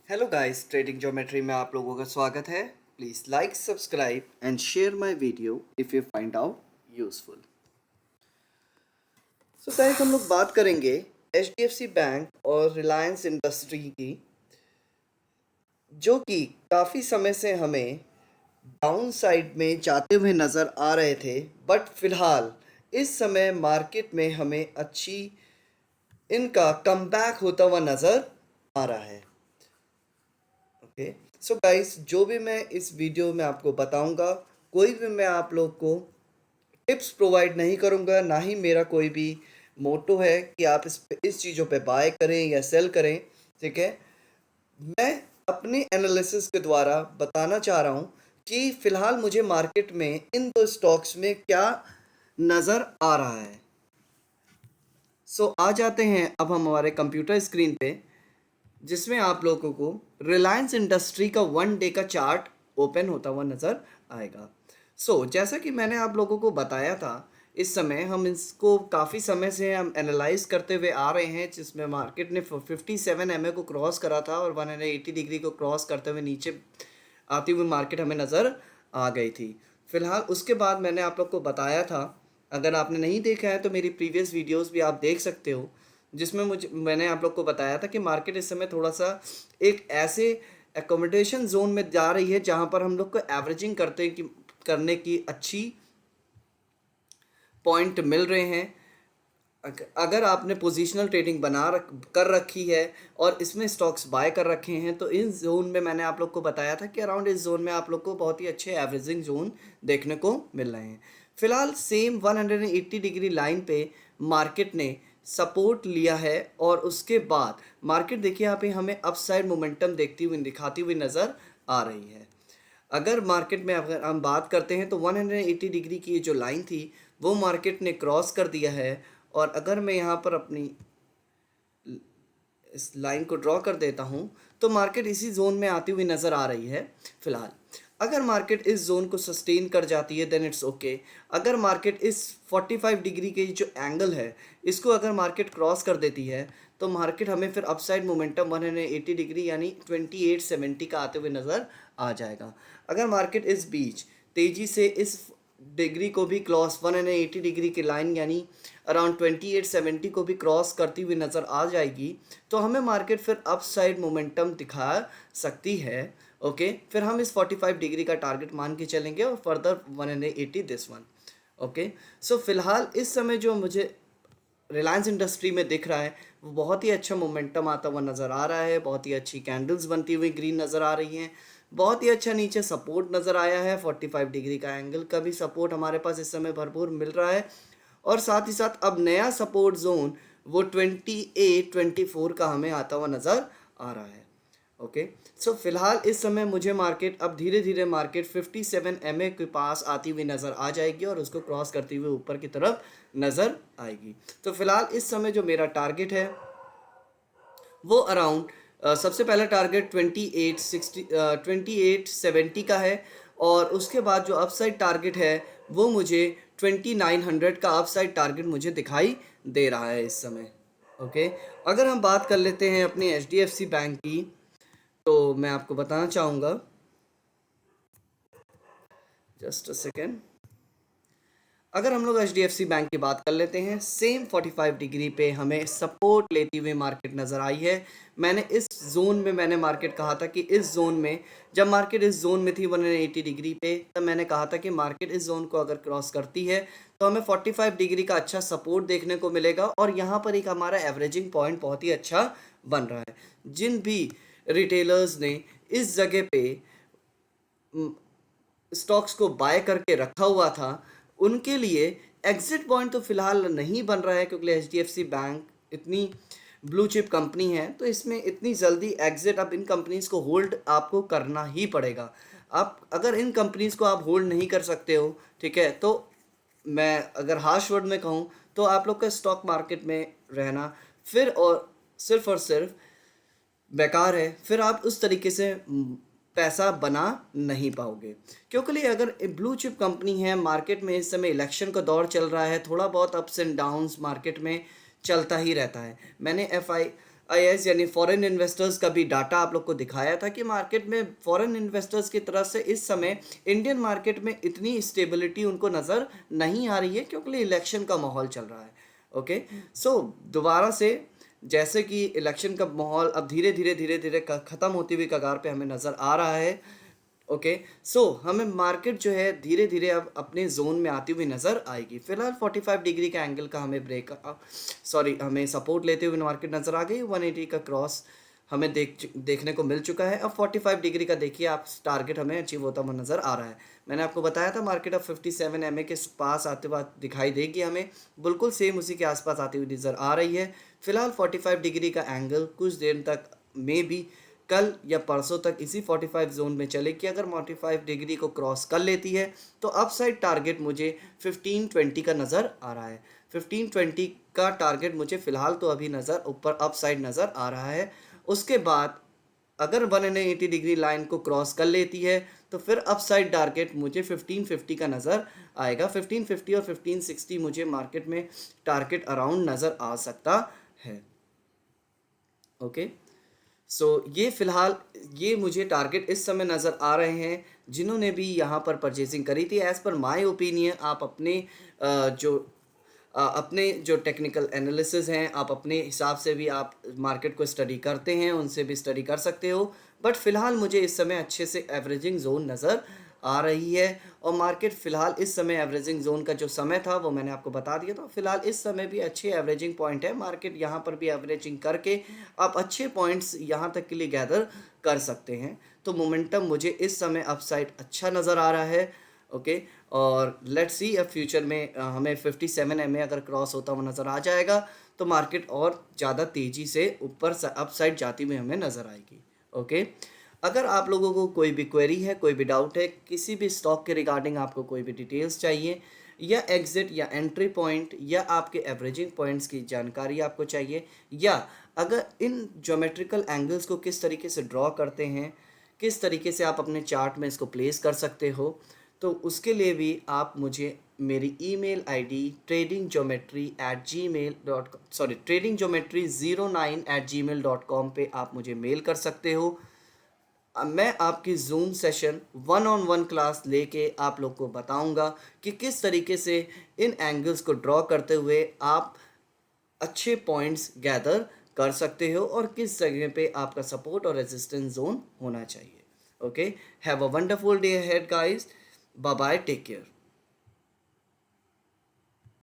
Hello guys, trading geometry में आप लोगों का स्वागत है। Please like, subscribe and share my video if you find out useful. So guys, हम लोग बात करेंगे एचडीएफसी बैंक और रिलायंस इंडस्ट्री की, जो कि काफ़ी समय से हमें डाउन साइड में जाते हुए नज़र आ रहे थे। बट फिलहाल इस समय मार्केट में हमें अच्छी इनका कमबैक होता हुआ नज़र आ रहा है। ओके, सो गाइस, जो भी मैं इस वीडियो में आपको बताऊंगा, कोई भी मैं आप लोग को टिप्स प्रोवाइड नहीं करूंगा, ना ही मेरा कोई भी मोटो है कि आप इस चीज़ों पे बाय करें या सेल करें। ठीक है, मैं अपने एनालिसिस के द्वारा बताना चाह रहा हूँ कि फ़िलहाल मुझे मार्केट में इन दो स्टॉक्स में क्या नज़र आ रहा है। सो आ जाते हैं अब हम हमारे कंप्यूटर स्क्रीन पे, जिसमें आप लोगों को रिलायंस इंडस्ट्री का 1 डे का चार्ट ओपन होता हुआ नज़र आएगा। जैसा कि मैंने आप लोगों को बताया था, इस समय हम इसको काफ़ी समय से हम एनालाइज करते हुए आ रहे हैं, जिसमें मार्केट ने 57 एमए को क्रॉस करा था और 180 डिग्री को क्रॉस करते हुए नीचे आती हुई मार्केट हमें नज़र आ गई थी। फिलहाल उसके बाद मैंने आप लोग को बताया था, अगर आपने नहीं देखा है तो मेरी प्रीवियस वीडियोस भी आप देख सकते हो, जिसमें मैंने आप लोग को बताया था कि मार्केट इस समय थोड़ा सा एक ऐसे एकोमोडेशन जोन में जा रही है जहां पर हम लोग को एवरेजिंग करने की अच्छी पॉइंट मिल रहे हैं। अगर आपने पोजिशनल ट्रेडिंग कर रखी है और इसमें स्टॉक्स बाय कर रखे हैं, तो इस जोन में मैंने आप लोग को बताया था कि अराउंड इस जोन में आप लोग को बहुत ही अच्छे एवरेजिंग जोन देखने को मिल रहे हैं। फिलहाल सेम 180 डिग्री लाइन पे मार्केट ने सपोर्ट लिया है और उसके बाद मार्केट देखिए यहाँ पे हमें अपसाइड मोमेंटम दिखाती हुई नज़र आ रही है। अगर मार्केट में अगर हम बात करते हैं तो 180 डिग्री की जो लाइन थी वो मार्केट ने क्रॉस कर दिया है। और अगर मैं यहाँ पर अपनी इस लाइन को ड्रॉ कर देता हूँ तो मार्केट इसी जोन में आती हुई नज़र आ रही है। फिलहाल अगर मार्केट इस जोन को सस्टेन कर जाती है देन इट्स ओके। अगर मार्केट इस 45 डिग्री के जो एंगल है इसको अगर मार्केट क्रॉस कर देती है तो मार्केट हमें फिर अपसाइड मोमेंटम 180 डिग्री यानी 2870 का आते हुए नज़र आ जाएगा। अगर मार्केट इस बीच तेज़ी से इस डिग्री को भी क्रॉस 180 डिग्री की लाइन यानी अराउंड 2870 को भी क्रॉस करती हुई नज़र आ जाएगी तो हमें मार्केट फिर अप साइड मोमेंटम दिखा सकती है। ओके, फिर हम इस 45 डिग्री का टारगेट मान के चलेंगे और फर्दर 180 दिस वन। ओके, फिलहाल इस समय जो मुझे रिलायंस इंडस्ट्री में दिख रहा है वो बहुत ही अच्छा मोमेंटम आता हुआ नज़र आ रहा है, बहुत ही अच्छी कैंडल्स बनती हुई ग्रीन नज़र आ रही हैं, बहुत ही अच्छा नीचे सपोर्ट नज़र आया है। 45 डिग्री का एंगल का भी सपोर्ट हमारे पास इस समय भरपूर मिल रहा है और साथ ही साथ अब नया सपोर्ट जोन वो 28-24 का हमें आता हुआ नज़र आ रहा है। ओके, फिलहाल इस समय मुझे मार्केट अब धीरे धीरे मार्केट 57 एमए के पास आती हुई नज़र आ जाएगी और उसको क्रॉस करती हुई ऊपर की तरफ नज़र आएगी। तो फिलहाल इस समय जो मेरा टारगेट है वो अराउंड सबसे पहला टारगेट 2870 का है और उसके बाद जो अपसाइड टारगेट है वो मुझे 2900 का अपसाइड टारगेट मुझे दिखाई दे रहा है इस समय। ओके, अगर हम बात कर लेते हैं अपनी एचडीएफसी बैंक की तो मैं आपको बताना चाहूँगा, जस्ट अ सेकेंड। अगर हम लोग एचडीएफसी बैंक की बात कर लेते हैं, सेम 45 डिग्री पे हमें सपोर्ट लेती हुई मार्केट नज़र आई है। मैंने इस जोन में मैंने मार्केट कहा था कि इस जोन में जब मार्केट इस जोन में थी 180 डिग्री पे, तब मैंने कहा था कि मार्केट इस जोन को अगर क्रॉस करती है तो हमें 45 डिग्री का अच्छा सपोर्ट देखने को मिलेगा और यहाँ पर एक हमारा एवरेजिंग पॉइंट बहुत ही अच्छा बन रहा है। जिन भी रिटेलर्स ने इस जगह पे स्टॉक्स को बाय करके रखा हुआ था उनके लिए एग्जिट पॉइंट तो फिलहाल नहीं बन रहा है, क्योंकि एचडीएफसी बैंक इतनी ब्लू चिप कंपनी है तो इसमें इतनी जल्दी एग्जिट, अब इन कंपनीज को होल्ड आपको करना ही पड़ेगा। आप अगर इन कंपनीज को आप होल्ड नहीं कर सकते हो, ठीक है, तो मैं अगर हार्श वर्ड में कहूँ तो आप लोग का स्टॉक मार्केट में रहना फिर और सिर्फ बेकार है। फिर आप उस तरीके से पैसा बना नहीं पाओगे, क्योंकि अगर ब्लू चिप कंपनी है, मार्केट में इस समय इलेक्शन का दौर चल रहा है, थोड़ा बहुत अप्स एंड डाउन्स मार्केट में चलता ही रहता है। मैंने IIS यानी फॉरेन इन्वेस्टर्स का भी डाटा आप लोग को दिखाया था कि मार्केट में फॉरेन इन्वेस्टर्स की तरफ से इस समय इंडियन मार्केट में इतनी स्टेबिलिटी उनको नज़र नहीं आ रही है, क्योंकि इलेक्शन का माहौल चल रहा है। ओके, सो दोबारा से जैसे कि इलेक्शन का माहौल अब धीरे धीरे ख़त्म होती हुई कगार पे हमें नज़र आ रहा है। ओके, सो हमें मार्केट जो है धीरे धीरे अब अपने जोन में आती हुई नज़र आएगी। फिलहाल 45 डिग्री का एंगल का हमें हमें सपोर्ट लेते हुए मार्केट नज़र आ गई। 180 का क्रॉस हमें देखने को मिल चुका है। अब 45 डिग्री का देखिए आप, टारगेट हमें अचीव होता हुआ नज़र आ रहा है। मैंने आपको बताया था मार्केट अब 57 MA के पास आते हुए दिखाई देगी हमें, बिल्कुल सेम उसी के आसपास आती हुई नज़र आ रही है। फिलहाल 45 डिग्री का एंगल कुछ देर तक में भी कल या परसों तक इसी 45 जोन में चलेगी। अगर 45 डिग्री को क्रॉस कर लेती है तो अपसाइड टारगेट मुझे 1520 का नज़र आ रहा है। 1520 का टारगेट मुझे फ़िलहाल तो अभी नज़र ऊपर अपसाइड नज़र आ रहा है। उसके बाद अगर 180 डिग्री लाइन को क्रॉस कर लेती है तो फिर अपसाइड टारगेट मुझे 1550 का नज़र आएगा। 1550 और 1560 मुझे मार्केट में टारगेट अराउंड नज़र आ सकता है। ओके, सो ये फ़िलहाल ये मुझे टारगेट इस समय नज़र आ रहे हैं जिन्होंने भी यहाँ पर परचेसिंग करी थी। एज़ पर माय ओपिनियन आप अपने जो टेक्निकल एनालिसिस हैं, आप अपने हिसाब से भी आप मार्केट को स्टडी करते हैं, उनसे भी स्टडी कर सकते हो। बट फ़िलहाल मुझे इस समय अच्छे से एवरेजिंग जोन नज़र आ रही है और मार्केट फ़िलहाल इस समय एवरेजिंग जोन का जो समय था वो मैंने आपको बता दिया था। फ़िलहाल इस समय भी अच्छी एवरेजिंग पॉइंट है, मार्केट यहाँ पर भी एवरेजिंग करके आप अच्छे पॉइंट्स यहाँ तक के लिए गैदर कर सकते हैं। तो मोमेंटम मुझे इस समय अपसाइड अच्छा नज़र आ रहा है। ओके, और लेट्स सी अब फ्यूचर में हमें 57 MA अगर क्रॉस होता हुआ नज़र आ जाएगा तो मार्केट और ज़्यादा तेज़ी से ऊपर अपसाइड जाती हुई हमें नज़र आएगी। ओके, अगर आप लोगों को कोई भी क्वेरी है, कोई भी डाउट है, किसी भी स्टॉक के रिगार्डिंग आपको कोई भी डिटेल्स चाहिए या एग्ज़िट या एंट्री पॉइंट या आपके एवरेजिंग पॉइंट्स की जानकारी आपको चाहिए, या अगर इन ज्योमेट्रिकल एंगल्स को किस तरीके से ड्रॉ करते हैं, किस तरीके से आप अपने चार्ट में इसको प्लेस कर सकते हो, तो उसके लिए भी आप मुझे मेरी ईमेल आईडी tradinggeometry09@gmail.com पे आप मुझे मेल कर सकते हो। मैं आपकी जूम सेशन 1-on-1 क्लास लेके आप लोग को बताऊंगा कि किस तरीके से इन एंगल्स को ड्रॉ करते हुए आप अच्छे पॉइंट्स गैदर कर सकते हो और किस जगह पे आपका सपोर्ट और रेजिस्टेंस जोन होना चाहिए। Okay, have a wonderful day ahead guys, bye bye, take care.